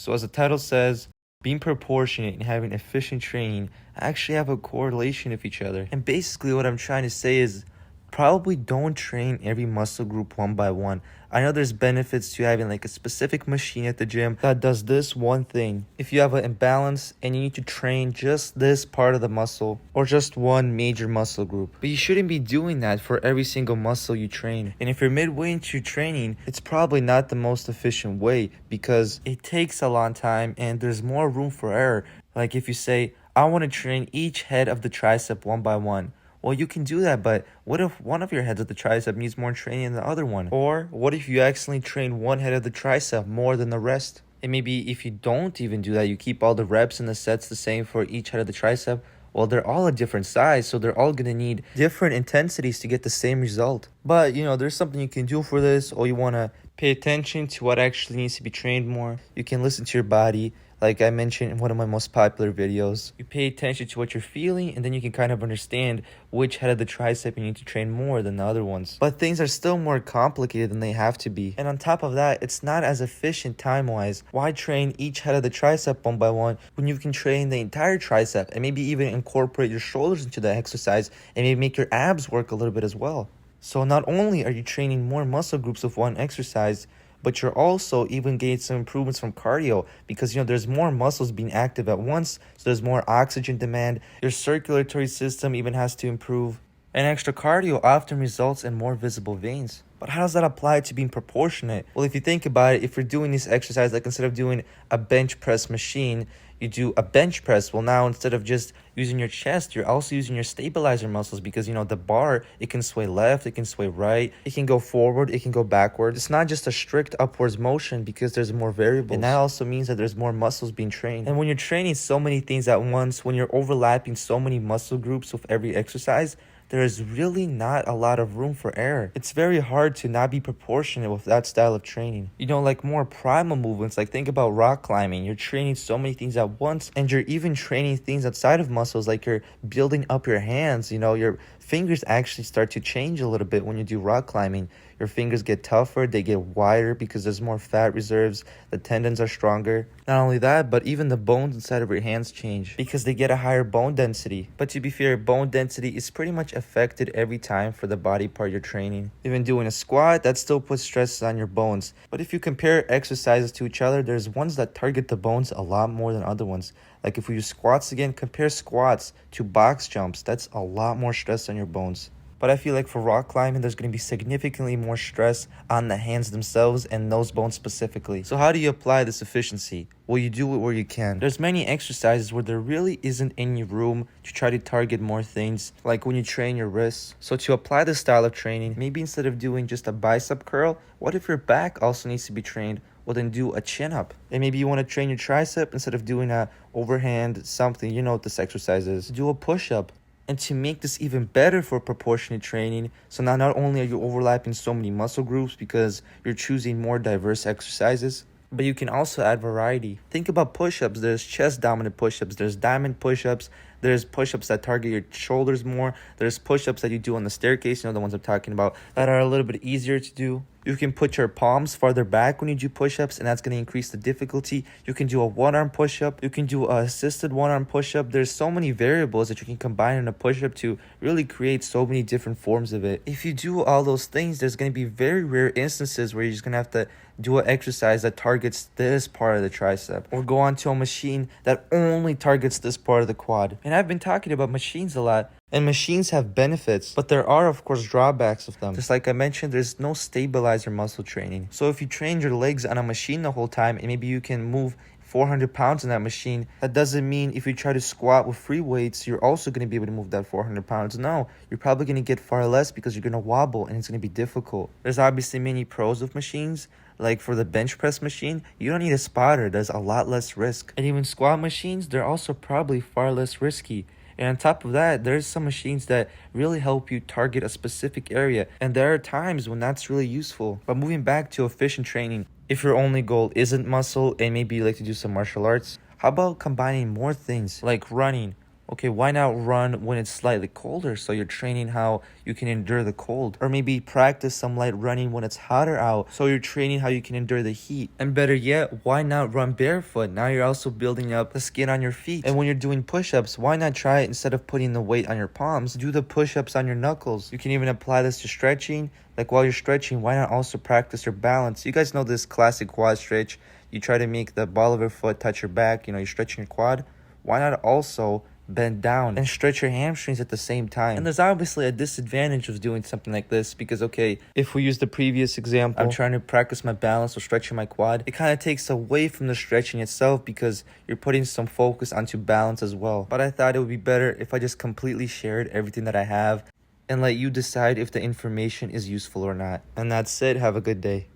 So as the title says, being proportionate and having efficient training actually have a correlation with each other. And basically what I'm trying to say is probably don't train every muscle group one by one. I know there's benefits to having like a specific machine at the gym that does this one thing. If you have an imbalance and you need to train just this part of the muscle or just one major muscle group. But you shouldn't be doing that for every single muscle you train. And if you're midway into training, it's probably not the most efficient way because it takes a long time and there's more room for error. Like if you say, I want to train each head of the tricep one by one. Well, you can do that, but what if one of your heads of the tricep needs more training than the other one? Or what if you accidentally train one head of the tricep more than the rest? And maybe if you don't even do that, you keep all the reps and the sets the same for each head of the tricep. Well, they're all a different size, so they're all going to need different intensities to get the same result. But, there's something you can do for this, or you want to pay attention to what actually needs to be trained more. You can listen to your body. Like I mentioned in one of my most popular videos, you pay attention to what you're feeling and then you can kind of understand which head of the tricep you need to train more than the other ones. But things are still more complicated than they have to be. And on top of that, it's not as efficient time-wise. Why train each head of the tricep one by one when you can train the entire tricep and maybe even incorporate your shoulders into the exercise and maybe make your abs work a little bit as well? So not only are you training more muscle groups with one exercise, but you're also even getting some improvements from cardio because there's more muscles being active at once, so there's more oxygen demand. Your circulatory system even has to improve, and extra cardio often results in more visible veins. But how does that apply to being proportionate? Well, if you think about it, if you're doing this exercise, like instead of doing a bench press machine, you do a bench press. Well, now instead of just using your chest, you're also using your stabilizer muscles because, the bar, it can sway left, it can sway right, it can go forward, it can go backward. It's not just a strict upwards motion because there's more variables. And that also means that there's more muscles being trained. And when you're training so many things at once, when you're overlapping so many muscle groups with every exercise, there is really not a lot of room for error. It's very hard to not be proportionate with that style of training. Like more primal movements, like think about rock climbing. You're training so many things at once and you're even training things outside of muscles, like you're building up your hands. Your fingers actually start to change a little bit when you do rock climbing. Your fingers get tougher, they get wider because there's more fat reserves, the tendons are stronger. Not only that, but even the bones inside of your hands change because they get a higher bone density. But to be fair, bone density is pretty much affected every time for the body part you're training. Even doing a squat, that still puts stress on your bones. But if you compare exercises to each other, there's ones that target the bones a lot more than other ones. Like if we use squats again, compare squats to box jumps. That's a lot more stress on your bones. But I feel like for rock climbing, there's going to be significantly more stress on the hands themselves and those bones specifically. So how do you apply this efficiency? Well, you do it where you can. There's many exercises where there really isn't any room to try to target more things, like when you train your wrists. So to apply this style of training, maybe instead of doing just a bicep curl, what if your back also needs to be trained? Well, then do a chin up. And maybe you want to train your tricep instead of doing a overhand something. You know what this exercise is. Do a push up. And to make this even better for proportionate training, so now not only are you overlapping so many muscle groups because you're choosing more diverse exercises, but you can also add variety. Think about push-ups. There's chest-dominant push-ups. There's diamond push-ups. There's push-ups that target your shoulders more. There's push-ups that you do on the staircase, the ones I'm talking about, that are a little bit easier to do. You can put your palms farther back when you do push-ups, and that's going to increase the difficulty. You can do a one-arm push-up. You can do an assisted one-arm push-up. There's so many variables that you can combine in a push-up to really create so many different forms of it. If you do all those things, there's going to be very rare instances where you're just going to have to do an exercise that targets this part of the tricep, or go onto a machine that only targets this part of the quad. And I've been talking about machines a lot, and machines have benefits, but there are of course drawbacks of them. Just like I mentioned, there's no stabilizer muscle training. So if you train your legs on a machine the whole time and maybe you can move 400 pounds in that machine, that doesn't mean if you try to squat with free weights, you're also going to be able to move that 400 pounds. No, you're probably going to get far less because you're going to wobble and it's going to be difficult. There's obviously many pros of machines. Like for the bench press machine, you don't need a spotter. There's a lot less risk. And even squat machines, they're also probably far less risky. And on top of that, there's some machines that really help you target a specific area. And there are times when that's really useful. But moving back to efficient training, if your only goal isn't muscle and maybe you like to do some martial arts, how about combining more things like running Okay, why not run when it's slightly colder so you're training how you can endure the cold? Or maybe practice some light running when it's hotter out so you're training how you can endure the heat. And better yet, why not run barefoot? Now you're also building up the skin on your feet. And when you're doing push-ups, why not try it instead of putting the weight on your palms? Do the push-ups on your knuckles. You can even apply this to stretching. Like while you're stretching, why not also practice your balance? You guys know this classic quad stretch. You try to make the ball of your foot touch your back, you're stretching your quad. Why not also bend down and stretch your hamstrings at the same time? And there's obviously a disadvantage of doing something like this because, okay, if we use the previous example, I'm trying to practice my balance or stretching my quad. It kind of takes away from the stretching itself because you're putting some focus onto balance as well. But I thought it would be better if I just completely shared everything that I have and let you decide if the information is useful or not. And that's it. Have a good day.